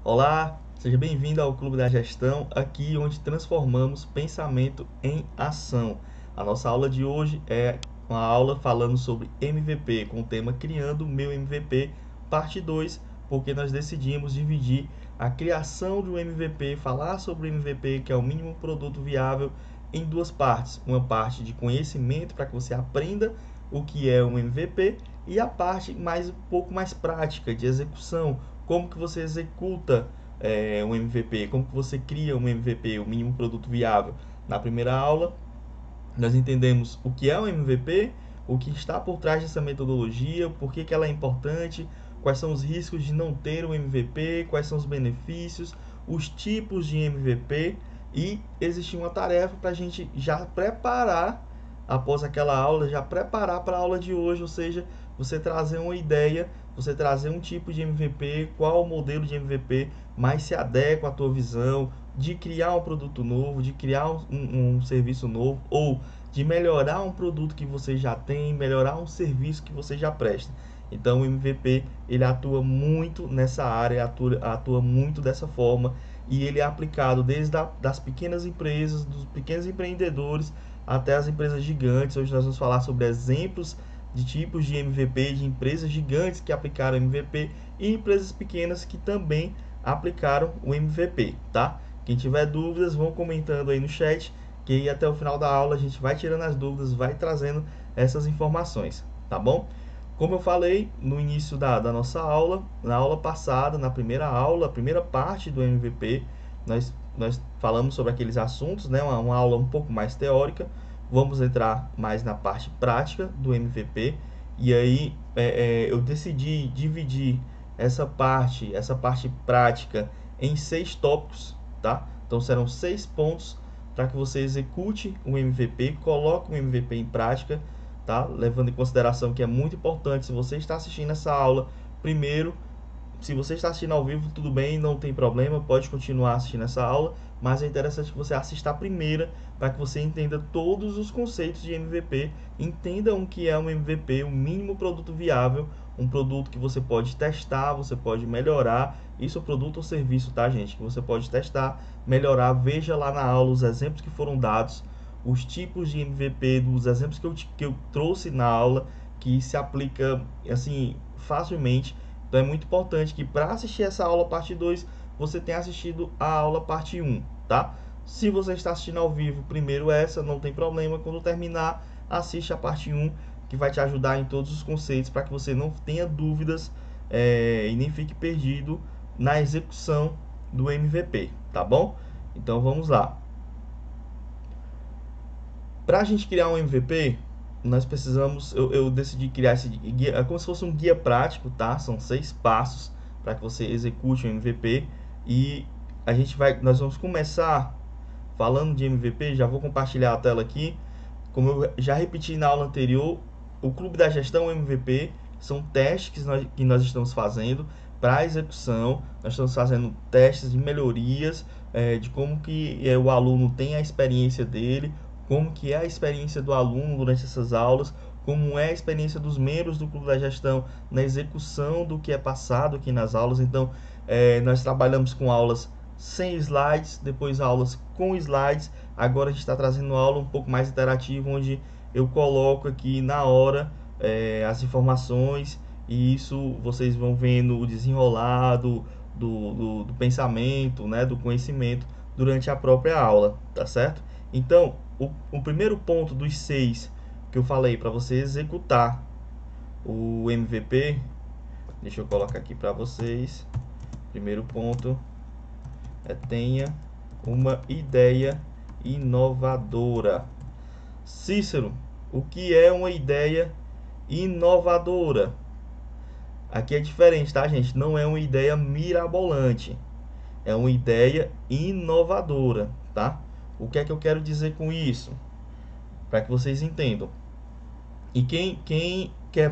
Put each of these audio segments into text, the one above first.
Olá, seja bem-vindo ao Clube da Gestão, aqui onde transformamos pensamento em ação. A nossa aula de hoje é uma aula falando sobre MVP, com o tema Criando o Meu MVP, parte 2, porque nós decidimos dividir a criação do MVP, falar sobre o MVP, que é o mínimo produto viável, em duas partes. Uma parte de conhecimento, para que você aprenda o que é um MVP, e a parte um pouco mais prática, de execução, como que você executa um MVP, como que você cria um MVP, o mínimo produto viável. Na primeira aula, nós entendemos o que é um MVP, o que está por trás dessa metodologia, por que ela é importante, quais são os riscos de não ter um MVP, quais são os benefícios, os tipos de MVP, e existe uma tarefa para a gente já preparar, após aquela aula, já preparar para a aula de hoje, ou seja, você trazer uma ideia, você trazer um tipo de MVP, qual o modelo de MVP mais se adequa à tua visão, de criar um produto novo, de criar um serviço novo, ou de melhorar um produto que você já tem, melhorar um serviço que você já presta. Então o MVP ele atua muito nessa área, atua muito dessa forma, e ele é aplicado desde das pequenas empresas, dos pequenos empreendedores, até as empresas gigantes. Hoje nós vamos falar sobre exemplos de tipos de MVP, de empresas gigantes que aplicaram MVP e empresas pequenas que também aplicaram o MVP, tá? Quem tiver dúvidas, vão comentando aí no chat, que aí até o final da aula a gente vai tirando as dúvidas, vai trazendo essas informações, tá bom? Como eu falei no início da nossa aula, na aula passada, na primeira aula, a primeira parte do MVP, nós falamos sobre aqueles assuntos, né? Uma aula um pouco mais teórica. Vamos entrar mais na parte prática do MVP, e aí eu decidi dividir essa parte prática em 6 tópicos, tá? Então serão 6 pontos para que você execute o MVP, coloque o MVP em prática, tá? Levando em consideração que é muito importante, se você está assistindo essa aula, primeiro, se você está assistindo ao vivo, tudo bem, não tem problema, pode continuar assistindo essa aula, mas é interessante que você assista a primeira, para que você entenda todos os conceitos de MVP, entenda o que é um MVP, o mínimo produto viável, um produto que você pode testar, você pode melhorar, isso é produto ou serviço, tá, gente? Que você pode testar, melhorar, veja lá na aula os exemplos que foram dados, os tipos de MVP, dos exemplos que eu trouxe na aula, que se aplica, assim, facilmente. Então é muito importante que para assistir essa aula parte 2, você tenha assistido a aula parte 1, tá? Se você está assistindo ao vivo, primeiro essa, não tem problema. Quando terminar, assiste a parte 1, que vai te ajudar em todos os conceitos, para que você não tenha dúvidas e nem fique perdido na execução do MVP, tá bom? Então vamos lá. Para a gente criar um MVP, nós precisamos, eu decidi criar esse guia, é como se fosse um guia prático, tá? São 6 passos para que você execute o MVP, e nós vamos começar falando de MVP. Já vou compartilhar a tela aqui. Como eu já repeti na aula anterior, o Clube da Gestão MVP são testes que nós estamos fazendo para execução. Nós estamos fazendo testes de melhorias, de como que o aluno tem a experiência dele, como que é a experiência do aluno durante essas aulas, como é a experiência dos membros do Clube da Gestão na execução do que é passado aqui nas aulas. Então, nós trabalhamos com aulas sem slides, depois aulas com slides. Agora a gente está trazendo uma aula um pouco mais interativa, onde eu coloco aqui na hora as informações, e isso vocês vão vendo o desenrolado do pensamento, né, do conhecimento durante a própria aula, tá certo? Então, o primeiro ponto dos 6 que eu falei para você executar o MVP, deixa eu colocar aqui para vocês. Primeiro ponto tenha uma ideia inovadora. Cícero, o que é uma ideia inovadora? Aqui é diferente, tá, gente? Não é uma ideia mirabolante, é uma ideia inovadora, tá? O que é que eu quero dizer com isso? Para que vocês entendam. E quem quer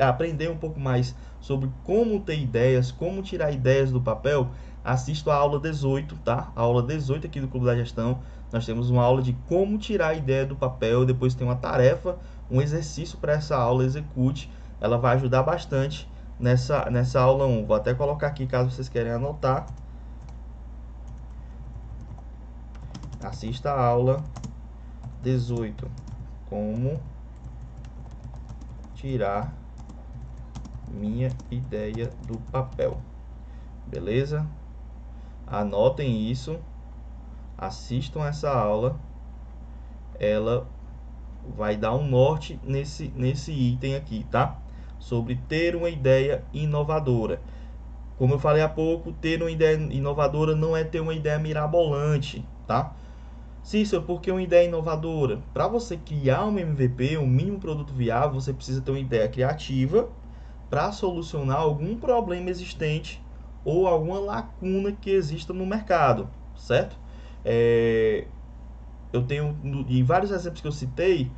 aprender um pouco mais sobre como ter ideias, como tirar ideias do papel, assista a aula 18, tá? A aula 18 aqui do Clube da Gestão. Nós temos uma aula de como tirar a ideia do papel, depois tem uma tarefa, um exercício para essa aula, execute. Ela vai ajudar bastante nessa aula 1. Vou até colocar aqui caso vocês querem anotar. Assista a aula 18. Como tirar minha ideia do papel. Beleza? Anotem isso. Assistam essa aula. Ela vai dar um norte nesse item aqui, tá? Sobre ter uma ideia inovadora. Como eu falei há pouco, ter uma ideia inovadora não é ter uma ideia mirabolante, tá? Cícero, por que uma ideia inovadora? Para você criar um MVP, um mínimo produto viável, você precisa ter uma ideia criativa para solucionar algum problema existente ou alguma lacuna que exista no mercado, certo? Eu tenho, em vários exemplos que eu citei,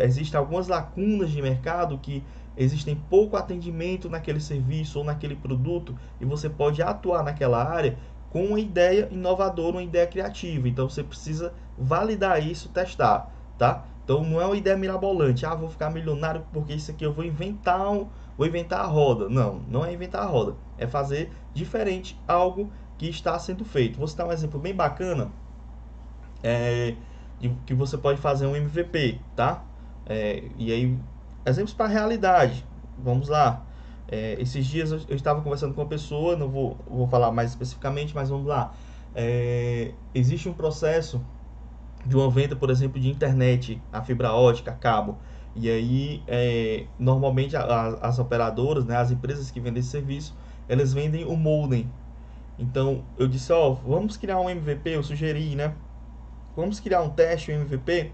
existem algumas lacunas de mercado que existem pouco atendimento naquele serviço ou naquele produto e você pode atuar naquela área com uma ideia inovadora, uma ideia criativa. Então você precisa validar isso, testar, tá? Então não é uma ideia mirabolante, vou ficar milionário porque isso aqui eu vou inventar a roda. Não, não é inventar a roda, é fazer diferente algo que está sendo feito. Vou citar um exemplo bem bacana, que você pode fazer um MVP, tá? E aí, exemplos para a realidade. Vamos lá. Esses dias eu estava conversando com uma pessoa, não vou falar mais especificamente, mas vamos lá. Existe um processo de uma venda, por exemplo, de internet, a fibra ótica, a cabo. E aí, normalmente as operadoras, né, as empresas que vendem esse serviço, elas vendem o modem. Então, eu disse, vamos criar um MVP, eu sugeri, né? Vamos criar um teste, um MVP.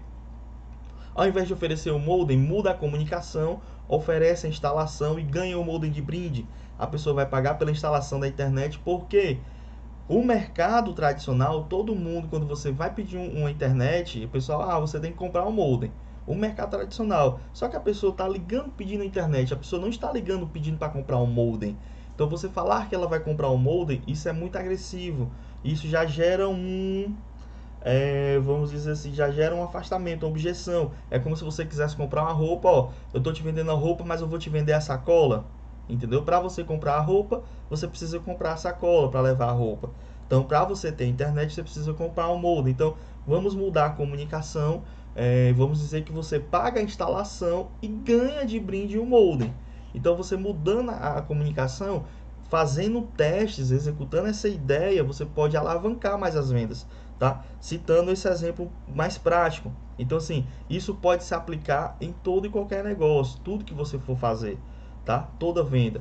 Ao invés de oferecer o modem, muda a comunicação, oferece a instalação e ganha o modem de brinde. A pessoa vai pagar pela instalação da internet, porque o mercado tradicional, todo mundo, quando você vai pedir uma internet, o pessoal, você tem que comprar um modem. O mercado tradicional. Só que a pessoa está ligando pedindo a internet, a pessoa não está ligando pedindo para comprar um modem. Então você falar que ela vai comprar um modem, isso é muito agressivo. Isso já gera vamos dizer assim, já gera um afastamento, uma objeção. É como se você quisesse comprar uma roupa, eu tô te vendendo a roupa, mas eu vou te vender a sacola, entendeu? Para você comprar a roupa, você precisa comprar a sacola para levar a roupa. Então, para você ter internet, você precisa comprar um modem. Então, vamos mudar a comunicação. Vamos dizer que você paga a instalação e ganha de brinde o modem. Então, você mudando a comunicação, fazendo testes, executando essa ideia, você pode alavancar mais as vendas. Tá? Citando esse exemplo mais prático. Então, assim, isso pode se aplicar em todo e qualquer negócio, tudo que você for fazer, tá? Toda venda.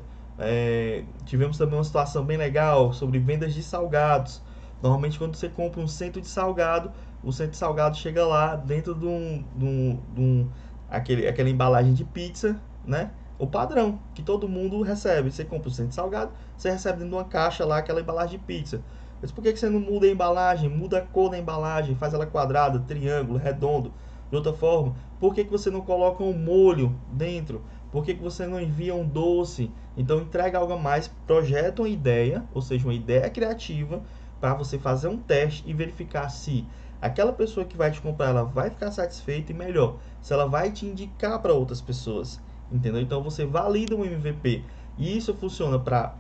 Tivemos também uma situação bem legal sobre vendas de salgados. Normalmente, quando você compra um centro de salgado, o centro de salgado chega lá dentro de aquela embalagem de pizza, né? O padrão que todo mundo recebe. Você compra um centro de salgado, você recebe dentro de uma caixa lá aquela embalagem de pizza. Mas por que você não muda a embalagem, muda a cor da embalagem, faz ela quadrada, triângulo, redondo, de outra forma? Por que você não coloca um molho dentro? Por que você não envia um doce? Então entrega algo a mais, projeta uma ideia, ou seja, uma ideia criativa, para você fazer um teste e verificar se aquela pessoa que vai te comprar, ela vai ficar satisfeita e melhor, se ela vai te indicar para outras pessoas, entendeu? Então você valida um MVP e isso funciona para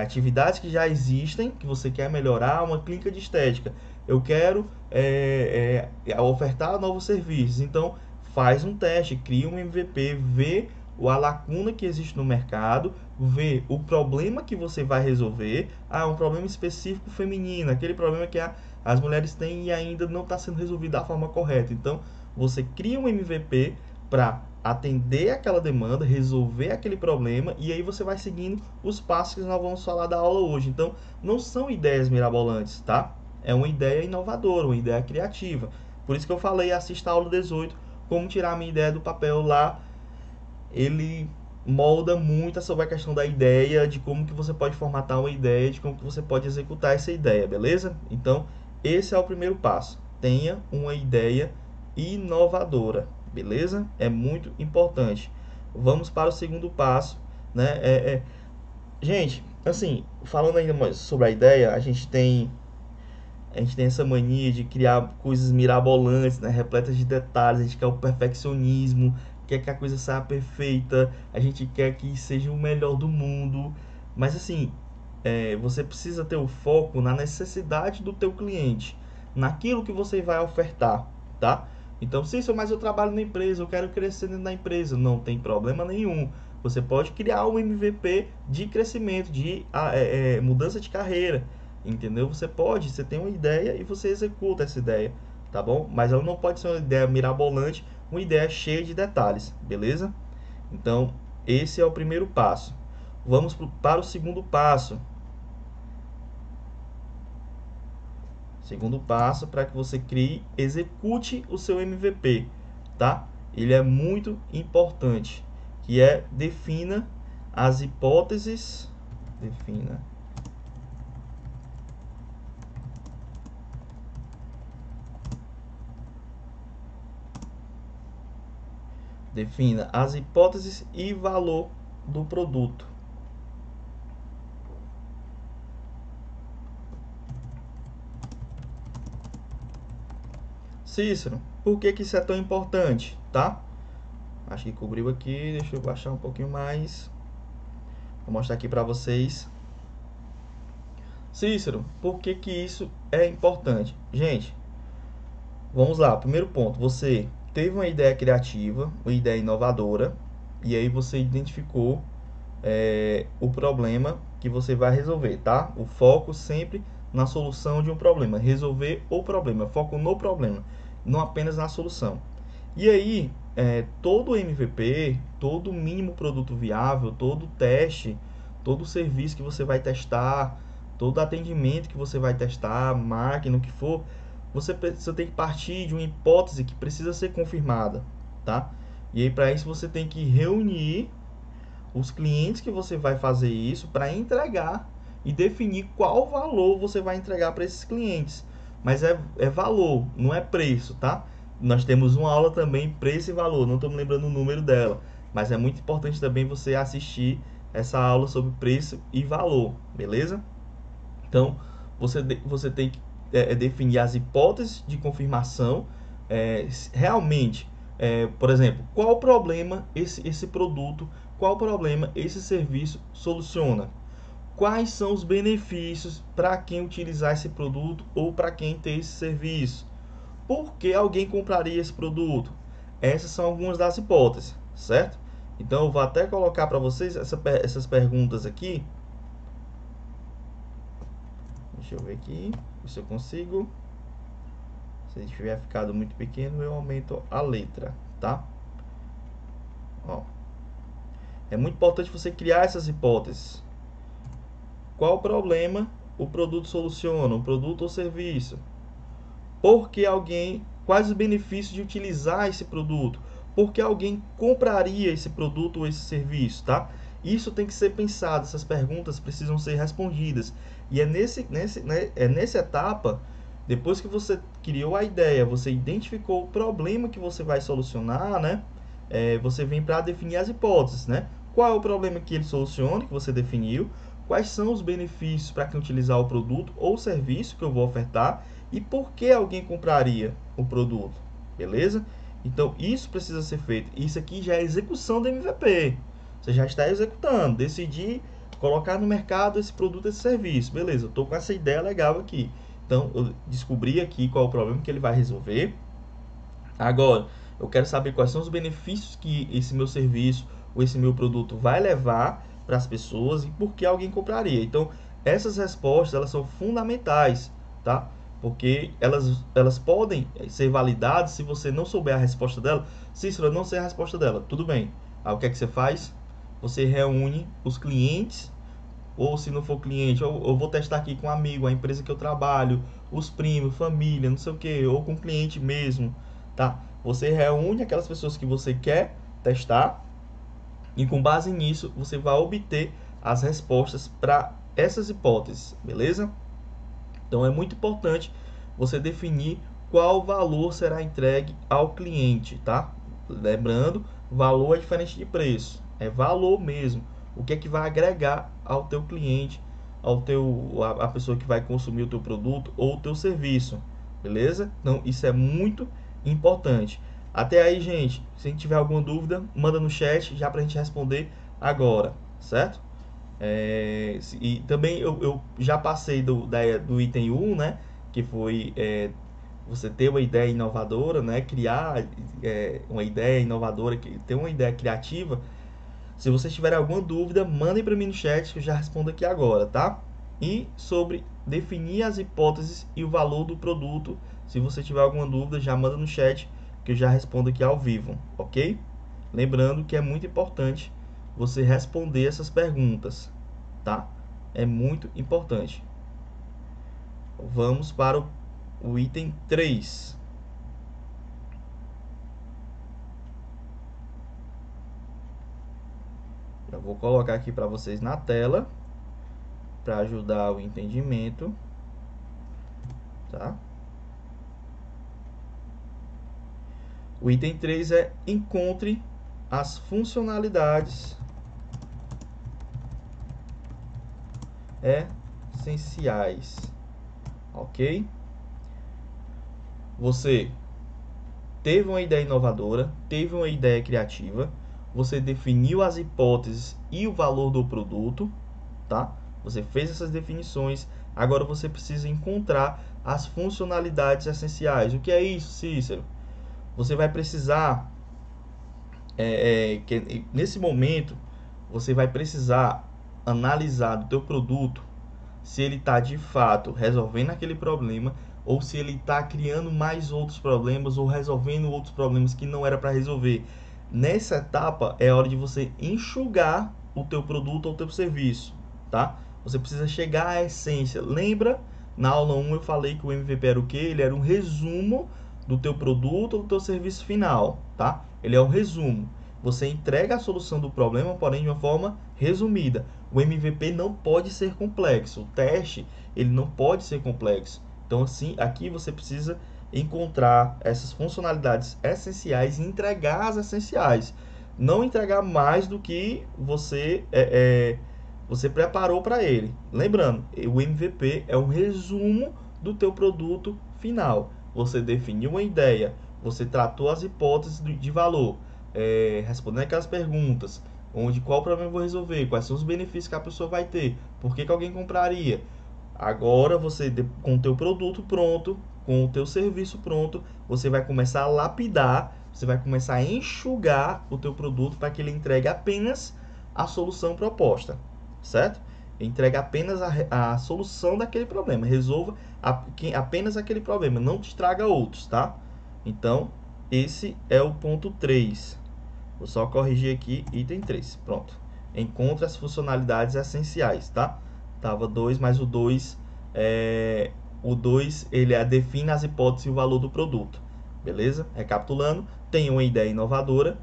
atividades que já existem, que você quer melhorar, uma clínica de estética. Eu quero ofertar novos serviços. Então, faz um teste, cria um MVP, vê a lacuna que existe no mercado, vê o problema que você vai resolver. Um problema específico feminino, aquele problema que as mulheres têm e ainda não está sendo resolvido da forma correta. Então, você cria um MVP para atender aquela demanda, resolver aquele problema, e aí você vai seguindo os passos que nós vamos falar da aula hoje. Então, não são ideias mirabolantes, tá? É uma ideia inovadora, uma ideia criativa. Por isso que eu falei, assista a aula 18, como tirar a minha ideia do papel lá. Ele molda muito sobre a questão da ideia, de como que você pode formatar uma ideia, de como que você pode executar essa ideia, beleza? Então, esse é o primeiro passo. Tenha uma ideia inovadora. Beleza? É muito importante. Vamos para o segundo passo, né? Gente, assim, falando ainda mais sobre a ideia, a gente tem essa mania de criar coisas mirabolantes, né? Repletas de detalhes, a gente quer o perfeccionismo, quer que a coisa saia perfeita, a gente quer que seja o melhor do mundo, mas assim, você precisa ter o foco na necessidade do teu cliente, naquilo que você vai ofertar, tá? Então, Cícero, mas eu trabalho na empresa, eu quero crescer dentro da empresa. Não tem problema nenhum. Você pode criar um MVP de crescimento, de mudança de carreira, entendeu? Você tem uma ideia e você executa essa ideia, tá bom? Mas ela não pode ser uma ideia mirabolante, uma ideia cheia de detalhes, beleza? Então, esse é o primeiro passo. Vamos para o segundo passo. Segundo passo para que você crie, execute o seu MVP, tá? Ele é muito importante, que é defina as hipóteses, defina as hipóteses e valor do produto. Cícero, por que isso é tão importante, tá? Acho que cobriu aqui, deixa eu baixar um pouquinho mais. Vou mostrar aqui para vocês. Cícero, por que isso é importante? Gente, vamos lá, primeiro ponto, você teve uma ideia criativa, uma ideia inovadora, e aí você identificou o problema que você vai resolver, tá? O foco sempre na solução de um problema, resolver o problema, foco no problema, não apenas na solução. E aí, todo MVP, todo mínimo produto viável, todo teste, todo serviço que você vai testar, todo atendimento que você vai testar, máquina, o que for, você tem que partir de uma hipótese que precisa ser confirmada, tá? E aí, para isso, você tem que reunir os clientes que você vai fazer isso para entregar e definir qual valor você vai entregar para esses clientes. Mas é valor, não é preço, tá? Nós temos uma aula também, preço e valor, não estou me lembrando o número dela, mas é muito importante também você assistir essa aula sobre preço e valor, beleza? Então, você tem que definir as hipóteses de confirmação, realmente, por exemplo, qual problema esse produto, qual problema esse serviço soluciona? Quais são os benefícios para quem utilizar esse produto ou para quem ter esse serviço? Por que alguém compraria esse produto? Essas são algumas das hipóteses, certo? Então eu vou até colocar para vocês essas perguntas aqui. Deixa eu ver aqui se eu consigo. Se tiver ficado muito pequeno, eu aumento a letra, tá? Ó. É muito importante você criar essas hipóteses. Qual o problema o produto soluciona, um produto ou serviço? Por que alguém, quais os benefícios de utilizar esse produto? Por que alguém compraria esse produto ou esse serviço, tá? Isso tem que ser pensado, essas perguntas precisam ser respondidas. E é nessa etapa, depois que você criou a ideia, você identificou o problema que você vai solucionar, né? Você vem para definir as hipóteses, né? Qual é o problema que ele soluciona, que você definiu? Quais são os benefícios para quem utilizar o produto ou serviço que eu vou ofertar? E por que alguém compraria o produto? Beleza? Então, isso precisa ser feito. Isso aqui já é execução do MVP. Você já está executando. Decidir colocar no mercado esse produto, esse serviço. Beleza, eu estou com essa ideia legal aqui. Então, eu descobri aqui qual é o problema que ele vai resolver. Agora, eu quero saber quais são os benefícios que esse meu serviço ou esse meu produto vai levar para as pessoas e por que alguém compraria. Então, essas respostas, elas são fundamentais, tá? Porque elas podem ser validadas se você não souber a resposta dela. Cícero, eu não sei a resposta dela. Tudo bem. Aí o que é que você faz? Você reúne os clientes, ou se não for cliente, eu vou testar aqui com um amigo, a empresa que eu trabalho, os primos, família, não sei o que, ou com cliente mesmo, tá? Você reúne aquelas pessoas que você quer testar e com base nisso você vai obter as respostas para essas hipóteses, beleza? Então é muito importante você definir qual valor será entregue ao cliente, tá? Lembrando, valor é diferente de preço, é valor mesmo. O que é que vai agregar ao teu cliente, a pessoa que vai consumir o teu produto ou o teu serviço, beleza? Então isso é muito importante. Até aí, gente, se tiver alguma dúvida, manda no chat já para a gente responder agora, certo? E também eu já passei do item 1, né? Que foi você ter uma ideia inovadora, né? Criar uma ideia inovadora, ter uma ideia criativa. Se vocês tiverem alguma dúvida, mandem para mim no chat que eu já respondo aqui agora, tá? E sobre definir as hipóteses e o valor do produto, se você tiver alguma dúvida, já manda no chat que eu já respondo aqui ao vivo, ok? Lembrando que é muito importante você responder essas perguntas, tá? É muito importante. Vamos para o item 3. Eu vou colocar aqui para vocês na tela para ajudar o entendimento, tá? O item 3 é encontre as funcionalidades essenciais, ok? Você teve uma ideia inovadora, teve uma ideia criativa, você definiu as hipóteses e o valor do produto, tá? Você fez essas definições, agora você precisa encontrar as funcionalidades essenciais. O que é isso, Cícero? Você vai precisar, nesse momento, você vai precisar analisar do teu produto se ele está de fato resolvendo aquele problema ou se ele está criando mais outros problemas ou resolvendo outros problemas que não era para resolver. Nessa etapa é hora de você enxugar o teu produto ou o teu serviço, tá? Você precisa chegar à essência. Lembra? Na aula 1 eu falei que o MVP era o quê? Ele era um resumo do teu produto ou do teu serviço final, tá? Ele é um resumo. Você entrega a solução do problema, porém de uma forma resumida. O MVP não pode ser complexo. O teste, ele não pode ser complexo. Então, assim, aqui você precisa encontrar essas funcionalidades essenciais e entregar as essenciais. Não entregar mais do que você preparou para ele. Lembrando, o MVP é um resumo do teu produto final. Você definiu uma ideia, você tratou as hipóteses de valor, respondendo aquelas perguntas, qual problema eu vou resolver, quais são os benefícios que a pessoa vai ter, por que alguém compraria. Agora você, com o teu produto pronto, com o teu serviço pronto, você vai começar a lapidar, você vai começar a enxugar o teu produto para que ele entregue apenas a solução proposta, certo? Entrega apenas a solução daquele problema, resolva apenas aquele problema, não te traga outros, tá? Então, esse é o ponto 3. Vou só corrigir aqui, item 3. Pronto. Encontre as funcionalidades essenciais, tá? Tava 2, mas o 2 ele define as hipóteses e o valor do produto. Beleza? Recapitulando, tem uma ideia inovadora,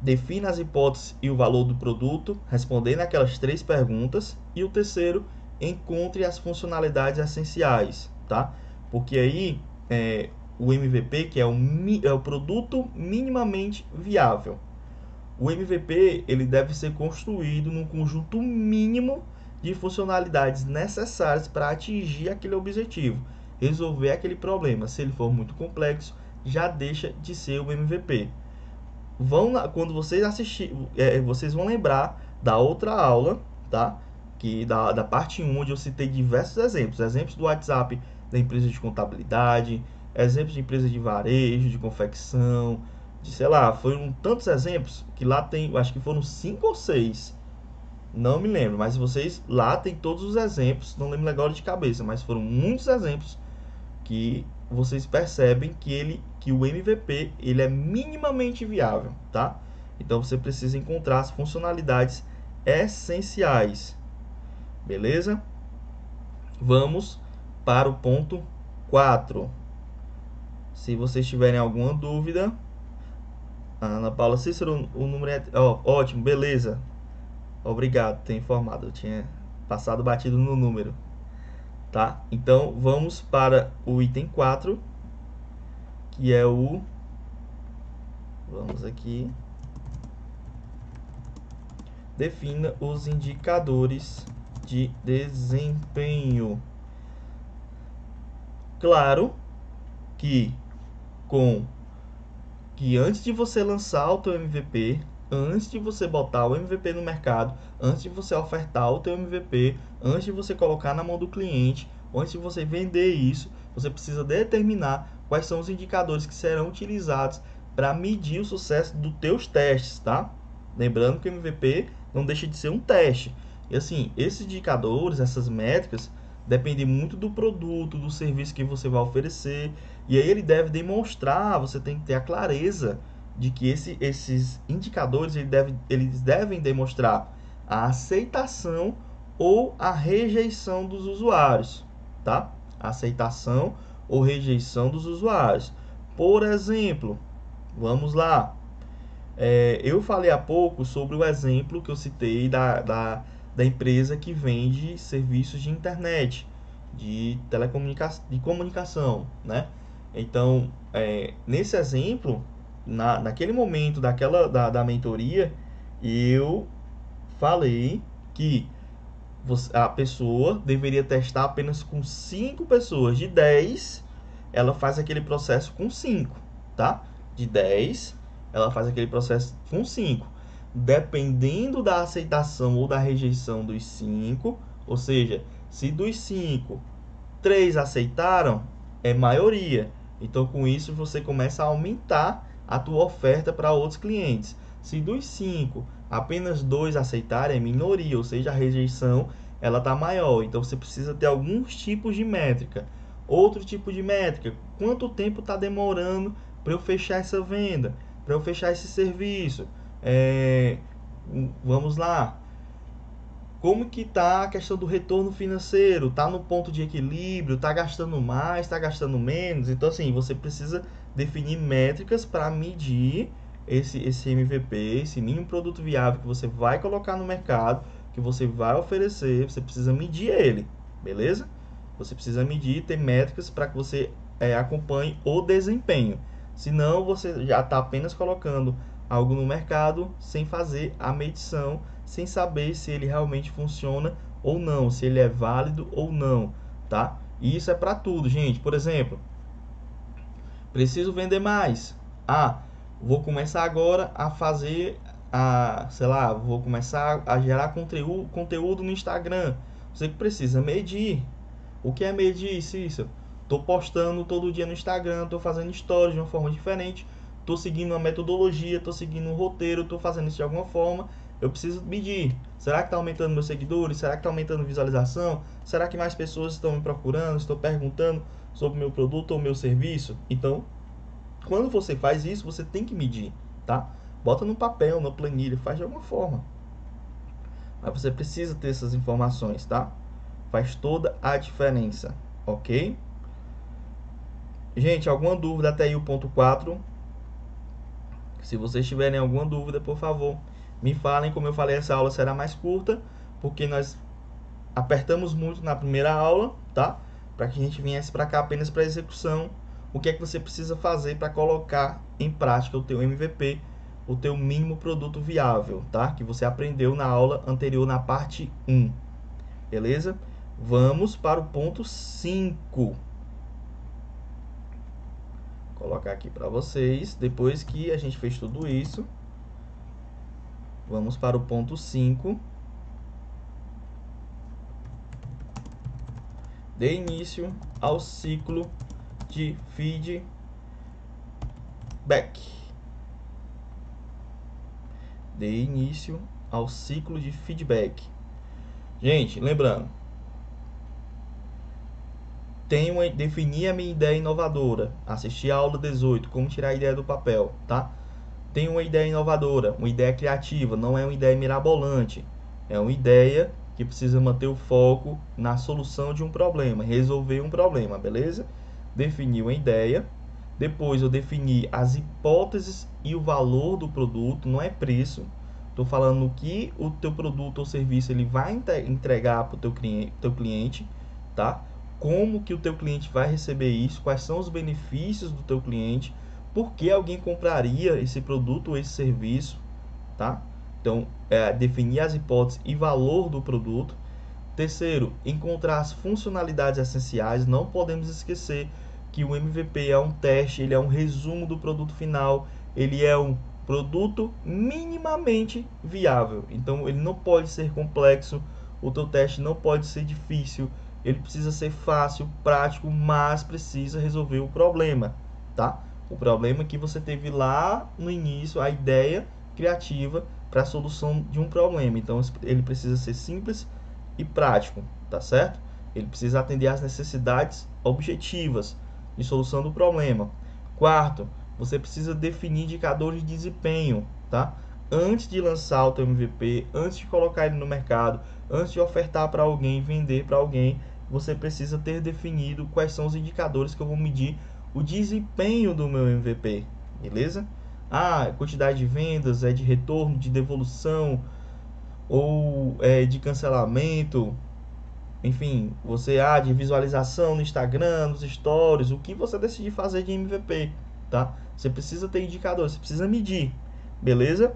defina as hipóteses e o valor do produto, respondendo aquelas 3 perguntas. E o terceiro, encontre as funcionalidades essenciais, tá? Porque aí o MVP, que é o produto minimamente viável. O MVP ele deve ser construído num conjunto mínimo de funcionalidades necessárias para atingir aquele objetivo, resolver aquele problema. Se ele for muito complexo, já deixa de ser o MVP. Quando vocês assistirem, vocês vão lembrar da outra aula, tá? Da parte 1, onde eu citei diversos exemplos do WhatsApp da empresa de contabilidade, exemplos de empresa de varejo, de confecção, sei lá, foram tantos exemplos que lá tem, acho que foram 5 ou 6, não me lembro, mas vocês lá tem todos os exemplos, não lembro agora de cabeça, mas foram muitos exemplos que vocês percebem que o MVP ele é minimamente viável, tá? Então você precisa encontrar as funcionalidades essenciais, beleza? Vamos para o ponto 4. Se vocês tiverem alguma dúvida, Ana Paula Cícero, o número é ótimo, beleza. Obrigado por ter informado, eu tinha passado batido no número. Tá? Então, vamos para o item 4, que é vamos aqui. Defina os indicadores de desempenho. Claro que que antes de você lançar o teu MVP, antes de você botar o MVP no mercado, antes de você ofertar o teu MVP, antes de você colocar na mão do cliente, antes de você vender isso, você precisa determinar quais são os indicadores que serão utilizados para medir o sucesso dos teus testes, tá? Lembrando que o MVP não deixa de ser um teste. E assim, esses indicadores, essas métricas, dependem muito do produto, do serviço que você vai oferecer. E aí ele deve demonstrar, você tem que ter a clareza de que esses indicadores eles devem demonstrar a aceitação ou a rejeição dos usuários, tá? Aceitação ou rejeição dos usuários. Por exemplo, vamos lá. Eu falei há pouco sobre o exemplo que eu citei da empresa que vende serviços de internet, de comunicação, né? Então, nesse exemplo, naquele momento da mentoria, eu falei que a pessoa deveria testar apenas com 5 pessoas. De 10, ela faz aquele processo com 5, tá? De 10, ela faz aquele processo com 5. Dependendo da aceitação ou da rejeição dos 5, ou seja, se dos 5, 3 aceitaram, é maioria. Então, com isso, você começa a aumentar a tua oferta para outros clientes. Se dos 5, apenas 2 aceitarem, é minoria, ou seja, a rejeição ela está maior. Então, você precisa ter alguns tipos de métrica. Outro tipo de métrica, quanto tempo está demorando para eu fechar essa venda, para eu fechar esse serviço? Vamos lá. Como que está a questão do retorno financeiro? Está no ponto de equilíbrio? Está gastando mais? Está gastando menos? Então, assim, você precisa definir métricas para medir esse MVP, esse mínimo produto viável que você vai colocar no mercado, que você vai oferecer. Você precisa medir ele, beleza? Você precisa medir, ter métricas para que você acompanhe o desempenho. Senão, você já está apenas colocando algo no mercado sem fazer a medição, sem saber se ele realmente funciona ou não, se ele é válido ou não, tá? E isso é para tudo, gente. Por exemplo, preciso vender mais. Vou começar agora a fazer vou começar a gerar conteúdo no Instagram. Você precisa medir. O que é medir, Cícero? Estou postando todo dia no Instagram, estou fazendo stories de uma forma diferente, estou seguindo uma metodologia, estou seguindo um roteiro, estou fazendo isso de alguma forma. Eu preciso medir. Será que está aumentando meus seguidores? Será que está aumentando visualização? Será que mais pessoas estão me procurando? Estão perguntando sobre o meu produto ou meu serviço? Então, quando você faz isso, você tem que medir, tá? Bota no papel, na planilha, faz de alguma forma. Mas você precisa ter essas informações, tá? Faz toda a diferença, ok? Gente, alguma dúvida até aí o ponto 4? Se vocês tiverem alguma dúvida, por favor, me falem. Como eu falei, essa aula será mais curta, porque nós apertamos muito na primeira aula, tá? Para que a gente viesse para cá apenas para execução. O que é que você precisa fazer para colocar em prática o teu MVP, o teu mínimo produto viável, tá? Que você aprendeu na aula anterior, na parte 1. Beleza? Vamos para o ponto 5. Vou colocar aqui para vocês. Depois que a gente fez tudo isso, vamos para o ponto 5. Dê início ao ciclo de feedback. Dê início ao ciclo de feedback. Gente, lembrando, definir a minha ideia inovadora. Assistir a aula 18, como tirar a ideia do papel, tá? Tem uma ideia inovadora, uma ideia criativa, não é uma ideia mirabolante. É uma ideia que precisa manter o foco na solução de um problema, resolver um problema, beleza? Defini uma ideia, depois eu defini as hipóteses e o valor do produto, não é preço. Estou falando o que o teu produto ou serviço ele vai entregar para o teu cliente, tá? Como que o teu cliente vai receber isso, quais são os benefícios do teu cliente, por que alguém compraria esse produto ou esse serviço, tá? Então, definir as hipóteses e valor do produto. Terceiro, encontrar as funcionalidades essenciais. Não podemos esquecer que o MVP é um teste, ele é um resumo do produto final, ele é um produto minimamente viável. Então ele não pode ser complexo, o teu teste não pode ser difícil, ele precisa ser fácil, prático, mas precisa resolver o problema, tá? O problema que você teve lá no início, a ideia criativa para a solução de um problema. Então ele precisa ser simples e prático, tá certo? Ele precisa atender às necessidades objetivas de solução do problema. Quarto, você precisa definir indicadores de desempenho, tá? Antes de lançar o teu MVP, antes de colocar ele no mercado, antes de ofertar para alguém, vender para alguém, você precisa ter definido quais são os indicadores que eu vou medir o desempenho do meu MVP, beleza? Quantidade de vendas, é de retorno, de devolução ou é de cancelamento, enfim, você de visualização no Instagram, nos stories, o que você decidir fazer de MVP, tá? Você precisa ter indicadores, você precisa medir, beleza?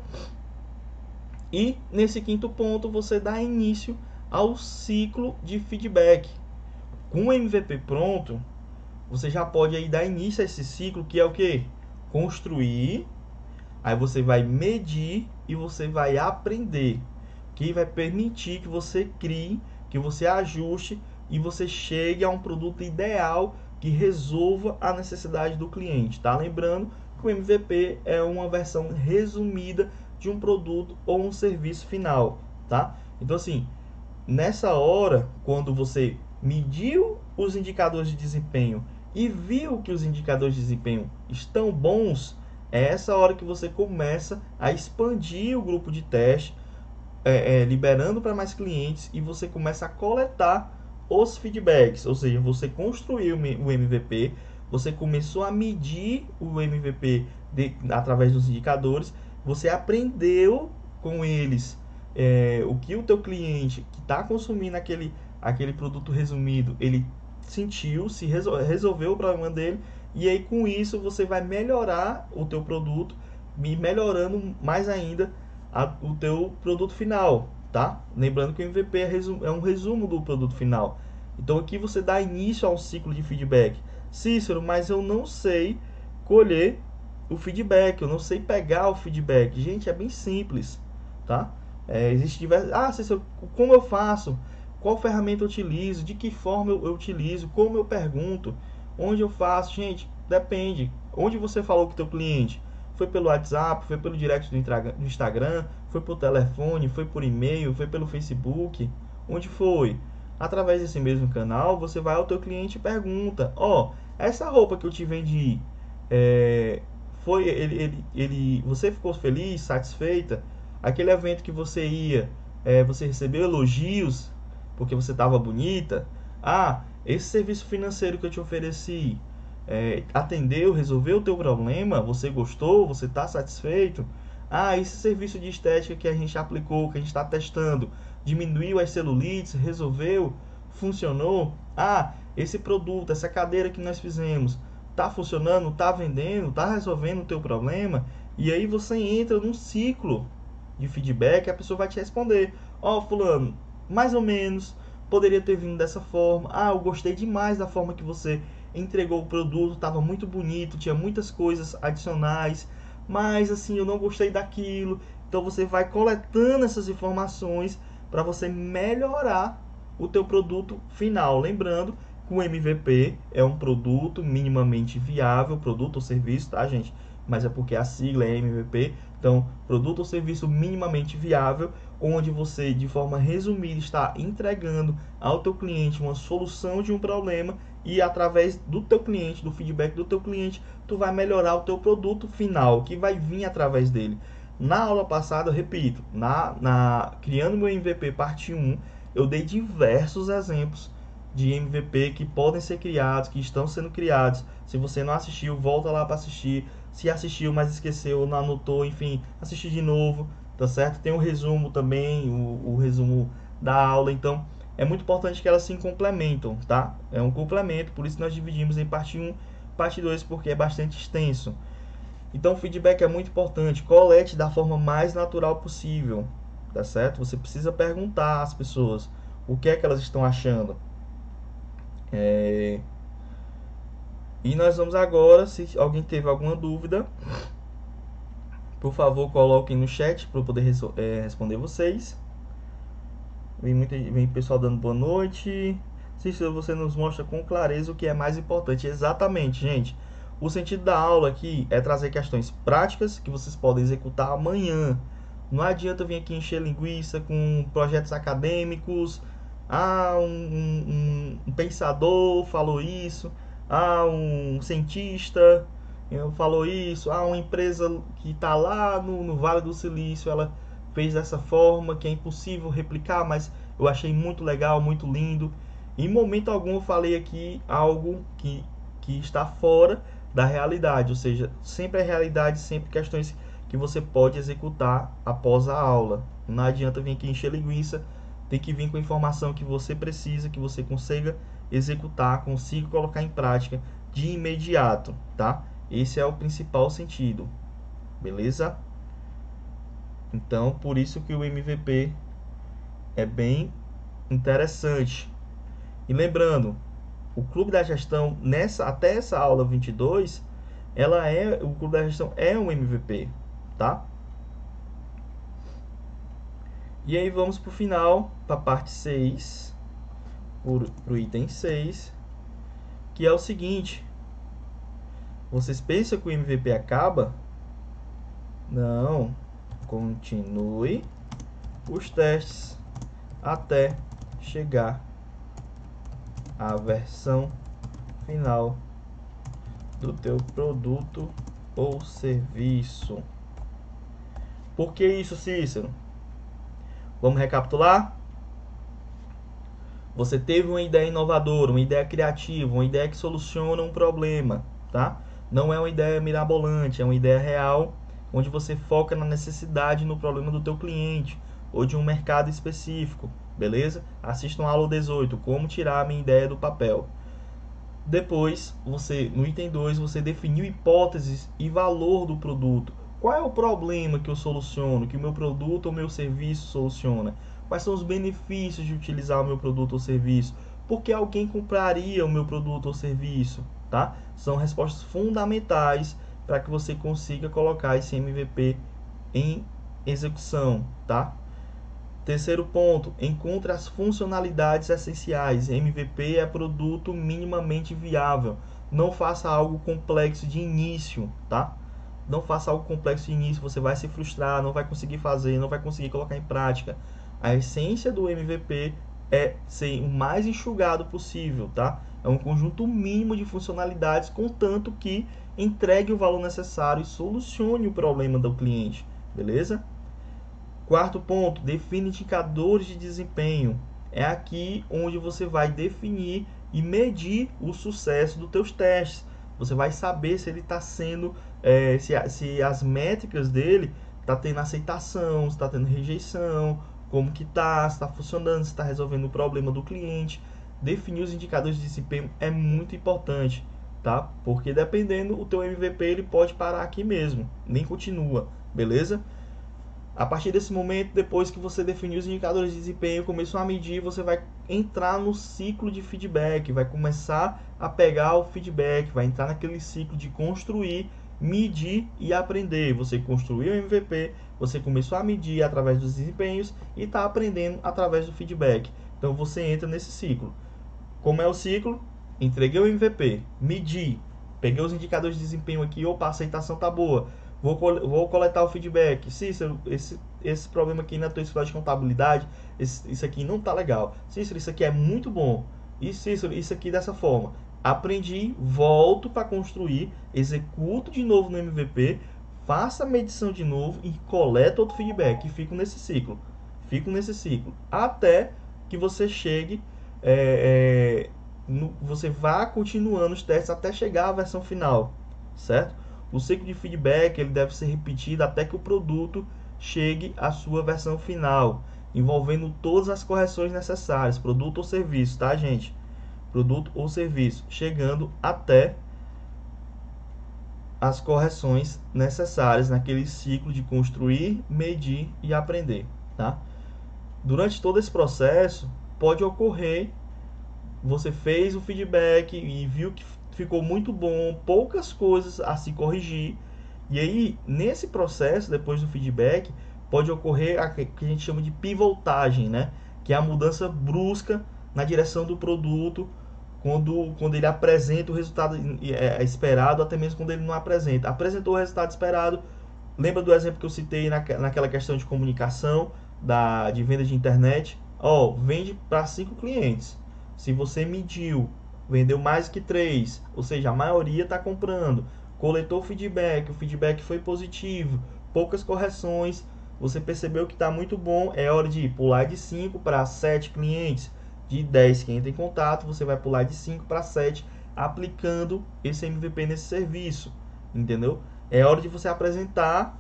E nesse quinto ponto você dá início ao ciclo de feedback. Com o MVP pronto, você já pode aí dar início a esse ciclo, que é o que? Construir, aí você vai medir e você vai aprender, que vai permitir que você crie, que você ajuste e você chegue a um produto ideal que resolva a necessidade do cliente, tá? Lembrando que o MVP é uma versão resumida de um produto ou um serviço final, tá? Então assim, nessa hora, quando você mediu os indicadores de desempenho e viu que os indicadores de desempenho estão bons, é essa hora que você começa a expandir o grupo de teste, liberando para mais clientes, e você começa a coletar os feedbacks, ou seja, você construiu o MVP, você começou a medir o MVP através dos indicadores, você aprendeu com eles o que o teu cliente que está consumindo aquele produto resumido, ele sentiu, se resolveu o problema dele, e aí com isso você vai melhorar o teu produto e melhorando mais ainda o teu produto final, tá? Lembrando que o MVP é um resumo do produto final. Então aqui você dá início ao ciclo de feedback. Cícero, mas eu não sei colher o feedback, eu não sei pegar o feedback. Gente, é bem simples, tá? Existe diversos... Cícero, como eu faço? Qual ferramenta eu utilizo? De que forma eu utilizo? Como eu pergunto? Onde eu faço? Gente, depende. Onde você falou com o teu cliente? Foi pelo WhatsApp, foi pelo direct do Instagram, foi por telefone, foi por e-mail, foi pelo Facebook? Onde foi? Através desse mesmo canal, você vai ao teu cliente e pergunta: essa roupa que eu te vendi, você ficou feliz, satisfeita? Aquele evento que você ia, você recebeu elogios porque você estava bonita? Esse serviço financeiro que eu te ofereci, atendeu, resolveu o teu problema? Você gostou? Você está satisfeito? Esse serviço de estética que a gente aplicou, que a gente está testando, diminuiu as celulites, resolveu? Funcionou? Esse produto, essa cadeira que nós fizemos, está funcionando, está vendendo, está resolvendo o teu problema? E aí você entra num ciclo de feedback, a pessoa vai te responder: fulano, mais ou menos, poderia ter vindo dessa forma. Eu gostei demais da forma que você entregou o produto, estava muito bonito, tinha muitas coisas adicionais, mas assim, eu não gostei daquilo. Então você vai coletando essas informações para você melhorar o teu produto final. Lembrando que o MVP é um produto minimamente viável, produto ou serviço, tá, gente? Mas é porque a sigla é MVP. Então, produto ou serviço minimamente viável, onde você, de forma resumida, está entregando ao teu cliente uma solução de um problema, e através do teu cliente, do feedback do teu cliente, tu vai melhorar o teu produto final, que vai vir através dele. Na aula passada, eu repito, criando meu MVP parte 1, eu dei diversos exemplos de MVP que podem ser criados, que estão sendo criados. Se você não assistiu, volta lá para assistir. Se assistiu, mas esqueceu, não anotou, enfim, assistir de novo, tá certo? Tem o resumo também, o resumo da aula. Então, é muito importante que elas se complementam, tá? É um complemento, por isso nós dividimos em parte 1, parte 2, porque é bastante extenso. Então, o feedback é muito importante. Colete da forma mais natural possível, tá certo? Você precisa perguntar às pessoas o que é que elas estão achando. E nós vamos agora, se alguém teve alguma dúvida, Por favor, coloquem no chat para eu poder responder vocês. Vem pessoal dando boa noite. Cícero, você nos mostra com clareza o que é mais importante. Exatamente, gente. O sentido da aula aqui é trazer questões práticas que vocês podem executar amanhã. Não adianta vir aqui encher linguiça com projetos acadêmicos. Um pensador falou isso. Um cientista falou isso. Uma empresa que está lá no Vale do Silício, ela fez dessa forma, que é impossível replicar, mas eu achei muito legal, muito lindo. Em momento algum eu falei aqui algo que está fora da realidade, ou seja, sempre é realidade, sempre questões que você pode executar após a aula. Não adianta vir aqui encher linguiça, tem que vir com a informação que você precisa, que você consiga executar, consiga colocar em prática de imediato, tá? Esse é o principal sentido, beleza? Então, por isso que o MVP é bem interessante. E lembrando, o Clube da Gestão, até essa aula 22, o Clube da Gestão é um MVP, tá? E aí vamos para o final, para a parte 6, para o item 6, que é o seguinte. Vocês pensam que o MVP acaba? Não. Continue os testes até chegar à versão final do teu produto ou serviço. Por que isso, Cícero? Vamos recapitular? Você teve uma ideia inovadora, uma ideia criativa, uma ideia que soluciona um problema, tá? Não é uma ideia mirabolante, é uma ideia real, onde você foca na necessidade, no problema do teu cliente ou de um mercado específico, beleza? Assistam a aula 18, como tirar a minha ideia do papel. Depois, no item 2, você definiu hipóteses e valor do produto. Qual é o problema que eu soluciono, que o meu produto ou meu serviço soluciona? Quais são os benefícios de utilizar o meu produto ou serviço? Por que alguém compraria o meu produto ou serviço? Tá? São respostas fundamentais para que você consiga colocar esse MVP em execução, tá? Terceiro ponto, encontre as funcionalidades essenciais. MVP é produto minimamente viável. Não faça algo complexo de início, tá? Não faça algo complexo de início, você vai se frustrar, não vai conseguir fazer, não vai conseguir colocar em prática. A essência do MVP é ser o mais enxugado possível, tá? É um conjunto mínimo de funcionalidades, contanto que entregue o valor necessário e solucione o problema do cliente, beleza? Quarto ponto, define indicadores de desempenho. É aqui onde você vai definir e medir o sucesso dos teus testes. Você vai saber se ele está sendo, se as métricas dele está tendo aceitação, se está tendo rejeição, como que está, se está funcionando, se está resolvendo o problema do cliente. Definir os indicadores de desempenho é muito importante, tá? Porque dependendo, o teu MVP ele pode parar aqui mesmo, nem continua, beleza? A partir desse momento, depois que você definiu os indicadores de desempenho, começou a medir, você vai entrar no ciclo de feedback, vai começar a pegar o feedback, vai entrar naquele ciclo de construir, medir e aprender. Você construiu o MVP, você começou a medir através dos desempenhos e está aprendendo através do feedback. Então você entra nesse ciclo. Como é o ciclo? Entreguei o MVP, medi, peguei os indicadores de desempenho aqui, opa, a aceitação tá boa. Vou coletar o feedback. Cícero, esse problema aqui na tua escola de contabilidade, isso aqui não tá legal. Cícero, isso aqui é muito bom. E Cícero, isso aqui dessa forma. Aprendi, volto para construir, executo de novo no MVP, faço a medição de novo e coleto outro feedback. E fico nesse ciclo. Até que você chegue, você vá continuando os testes até chegar à versão final, certo? O ciclo de feedback ele deve ser repetido até que o produto chegue à sua versão final, envolvendo todas as correções necessárias, produto ou serviço, tá, gente? Produto ou serviço, chegando até as correções necessárias naquele ciclo de construir, medir e aprender, tá? Durante todo esse processo, pode ocorrer, você fez o feedback e viu que ficou muito bom, poucas coisas a se corrigir, E aí, nesse processo, depois do feedback, pode ocorrer a que a gente chama de pivotagem, né? Que é a mudança brusca na direção do produto quando ele apresenta o resultado esperado, até mesmo quando ele não apresenta. Apresentou o resultado esperado, lembra do exemplo que eu citei naquela questão de comunicação, de venda de internet? Vende para 5 clientes. Se você mediu, vendeu mais que 3, ou seja, a maioria está comprando, coletou feedback, o feedback foi positivo, poucas correções, você percebeu que está muito bom, é hora de pular de 5 para 7 clientes, de 10 que entra em contato, você vai pular de 5 para 7, aplicando esse MVP nesse serviço, entendeu? É hora de você apresentar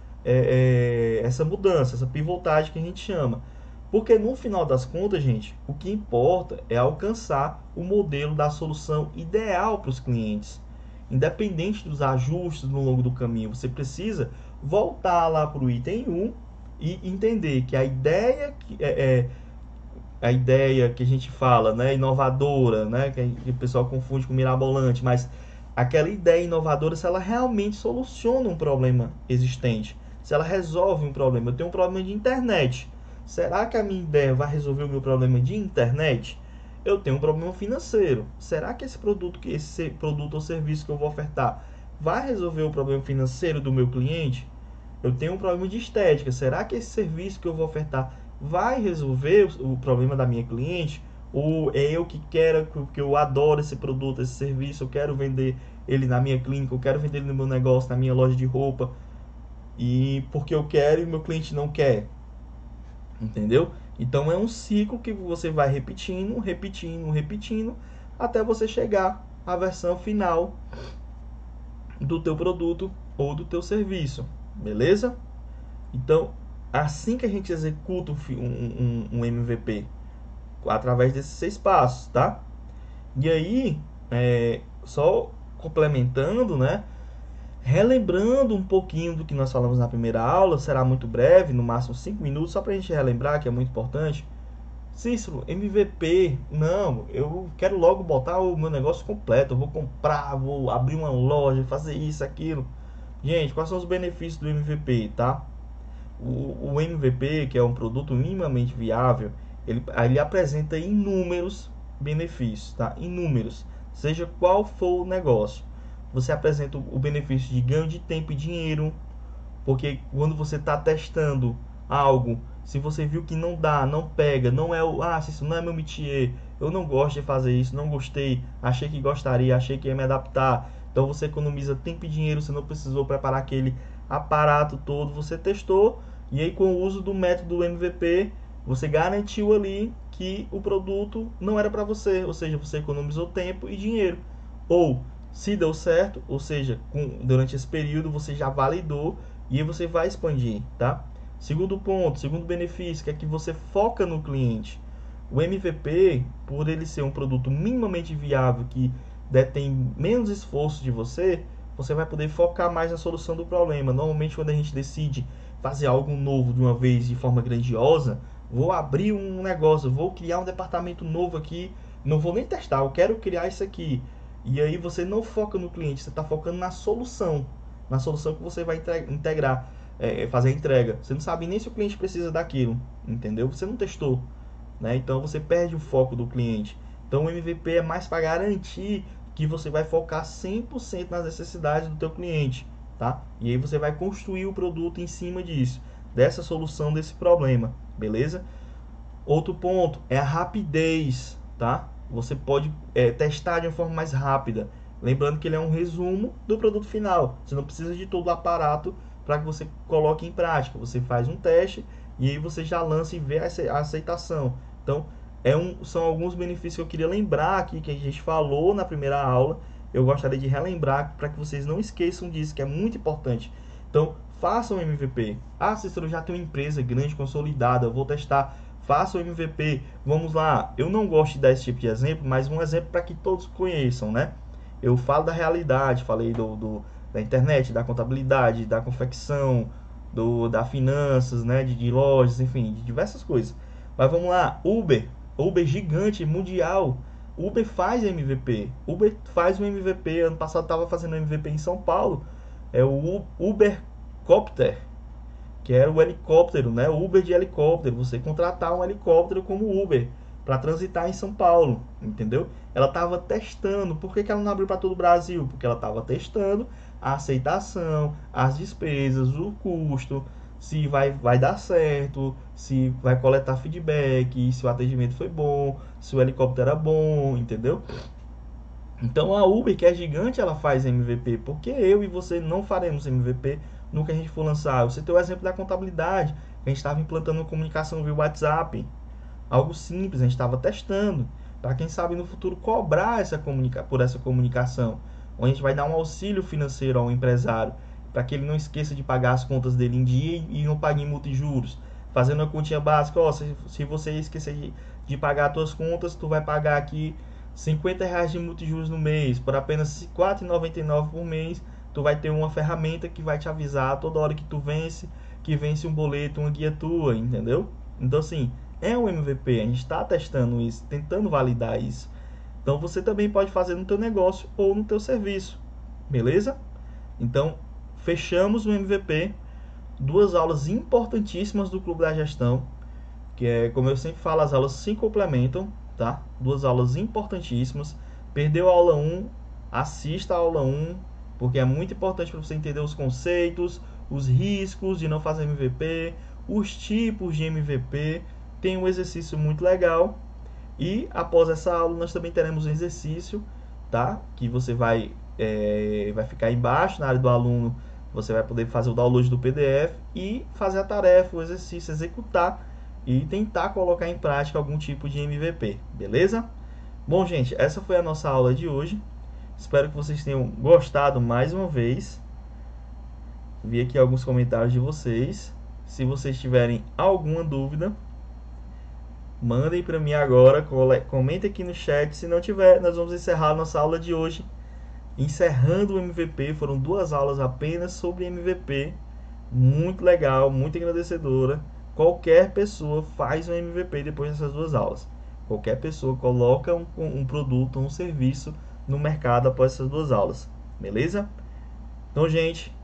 essa mudança, essa pivotagem que a gente chama. Porque no final das contas, gente, o que importa é alcançar o modelo da solução ideal para os clientes. Independente dos ajustes no longo do caminho, você precisa voltar lá para o item 1 e entender que a ideia a ideia que a gente fala, né, inovadora, né, que o pessoal confunde com mirabolante, mas aquela ideia inovadora, se ela realmente soluciona um problema existente, se ela resolve um problema. Eu tenho um problema de internet. Será que a minha ideia vai resolver o meu problema de internet? Eu tenho um problema financeiro. Será que esse produto ou serviço que eu vou ofertar vai resolver o problema financeiro do meu cliente? Eu tenho um problema de estética. Será que esse serviço que eu vou ofertar vai resolver o problema da minha cliente? Ou é eu que quero, porque eu adoro esse produto, esse serviço, eu quero vender ele na minha clínica, eu quero vender ele no meu negócio, na minha loja de roupa, e porque eu quero e meu cliente não quer, entendeu? Então é um ciclo que você vai repetindo, repetindo, repetindo, até você chegar à versão final do teu produto ou do teu serviço, beleza? Então, assim que a gente executa um MVP, através desses 6 passos, tá? E aí, só complementando, né? Relembrando um pouquinho do que nós falamos na primeira aula, será muito breve, no máximo 5 minutos, só para a gente relembrar, que é muito importante. Cícero, MVP, não, eu quero logo botar o meu negócio completo, eu vou comprar, vou abrir uma loja, fazer isso, aquilo. Gente, quais são os benefícios do MVP, tá? O MVP, que é um produto minimamente viável, ele apresenta inúmeros benefícios, tá? Inúmeros, seja qual for o negócio. Você apresenta o benefício de ganho de tempo e dinheiro, porque quando você está testando algo, se você viu que não dá, não pega, não é isso não é meu métier, eu não gosto de fazer isso, não gostei, achei que gostaria, achei que ia me adaptar, então você economiza tempo e dinheiro, você não precisou preparar aquele aparato todo, você testou, e aí com o uso do método MVP, você garantiu ali que o produto não era para você, ou seja, você economizou tempo e dinheiro. Ou, se deu certo, ou seja, durante esse período você já validou e aí você vai expandir, tá? Segundo ponto, segundo benefício, que é que você foca no cliente. O MVP, por ele ser um produto minimamente viável, que detém menos esforço de você, você vai poder focar mais na solução do problema. Normalmente, quando a gente decide fazer algo novo de uma vez de forma grandiosa, vou abrir um negócio, vou criar um departamento novo aqui, não vou nem testar, eu quero criar isso aqui. E aí você não foca no cliente, você está focando na solução que você vai integrar, fazer a entrega. Você não sabe nem se o cliente precisa daquilo, entendeu? Você não testou, né? Então você perde o foco do cliente. Então o MVP é mais para garantir que você vai focar 100% nas necessidades do teu cliente, tá? E aí você vai construir o produto em cima disso, dessa solução desse problema, beleza? Outro ponto é a rapidez, tá? Você pode testar de uma forma mais rápida. Lembrando que ele é um resumo do produto final. Você não precisa de todo o aparato para que você coloque em prática. Você faz um teste e aí você já lança e vê a aceitação. Então, são alguns benefícios que eu queria lembrar aqui, que a gente falou na primeira aula. Eu gostaria de relembrar para que vocês não esqueçam disso, que é muito importante. Então, façam o MVP. Cícero, já tem uma empresa grande, consolidada, eu vou testar. Faça o MVP. Vamos lá. Eu não gosto de dar esse tipo de exemplo, mas um exemplo para que todos conheçam, né? Eu falo da realidade, falei da internet, da contabilidade, da confecção, da finanças, né? De lojas, enfim, de diversas coisas. Mas vamos lá. Uber gigante, mundial. Uber faz MVP. Uber faz um MVP. Ano passado estava fazendo MVP em São Paulo. é o Ubercopter, que é o helicóptero, né? O Uber de helicóptero. Você contratar um helicóptero como Uber para transitar em São Paulo, entendeu? Ela estava testando. Por que ela não abriu para todo o Brasil? Porque ela estava testando a aceitação, as despesas, o custo, se vai dar certo, se vai coletar feedback, se o atendimento foi bom, se o helicóptero era bom, entendeu? Então a Uber, que é gigante, ela faz MVP. Porque eu e você não faremos MVP no que a gente for lançar? Você tem o exemplo da contabilidade. A gente estava implantando uma comunicação via WhatsApp. Algo simples, a gente estava testando. Para quem sabe no futuro cobrar por essa comunicação. Onde a gente vai dar um auxílio financeiro ao empresário. Para que ele não esqueça de pagar as contas dele em dia e não pague multa e juros. Fazendo uma continha básica, ó, se você esquecer de pagar as suas contas, tu vai pagar aqui R$ 50 de multa e juros no mês, por apenas R$ 4,99 por mês. Tu vai ter uma ferramenta que vai te avisar toda hora que vence um boleto, uma guia tua, entendeu? Então assim, é um MVP, a gente está testando isso, tentando validar isso. Então você também pode fazer no teu negócio ou no teu serviço, beleza? Então fechamos o MVP, duas aulas importantíssimas do Clube da Gestão, que é, como eu sempre falo, as aulas se complementam, tá? Duas aulas importantíssimas. Perdeu a aula 1, assista a aula 1, porque é muito importante para você entender os conceitos, os riscos de não fazer MVP, os tipos de MVP. Tem um exercício muito legal. E após essa aula nós também teremos um exercício, tá? Que você vai ficar embaixo na área do aluno. Você vai poder fazer o download do PDF e fazer a tarefa, o exercício, executar e tentar colocar em prática algum tipo de MVP, beleza? Bom, gente, essa foi a nossa aula de hoje. Espero que vocês tenham gostado mais uma vez. Vi aqui alguns comentários de vocês. Se vocês tiverem alguma dúvida, mandem para mim agora, comentem aqui no chat. Se não tiver, nós vamos encerrar a nossa aula de hoje. Encerrando o MVP, foram duas aulas apenas sobre MVP. Muito legal, muito agradecedora. Qualquer pessoa faz um MVP depois dessas duas aulas. Qualquer pessoa coloca um produto, um serviço no mercado após essas duas aulas. Beleza? Então, gente,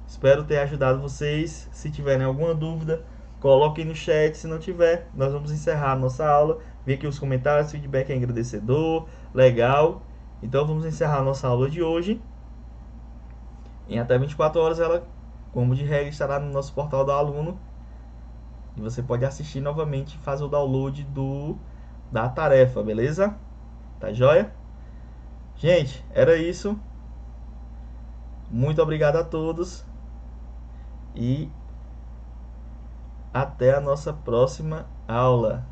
espero ter ajudado vocês. Se tiverem alguma dúvida, coloquem no chat. Se não tiver, nós vamos encerrar a nossa aula. Vê aqui os comentários, feedback é agradecedor, legal. Então vamos encerrar a nossa aula de hoje. Em até 24 horas ela, como de regra, estará no nosso portal do aluno. E você pode assistir novamente e fazer o download da tarefa, beleza? Tá joia? Gente, era isso. Muito obrigado a todos. E até a nossa próxima aula.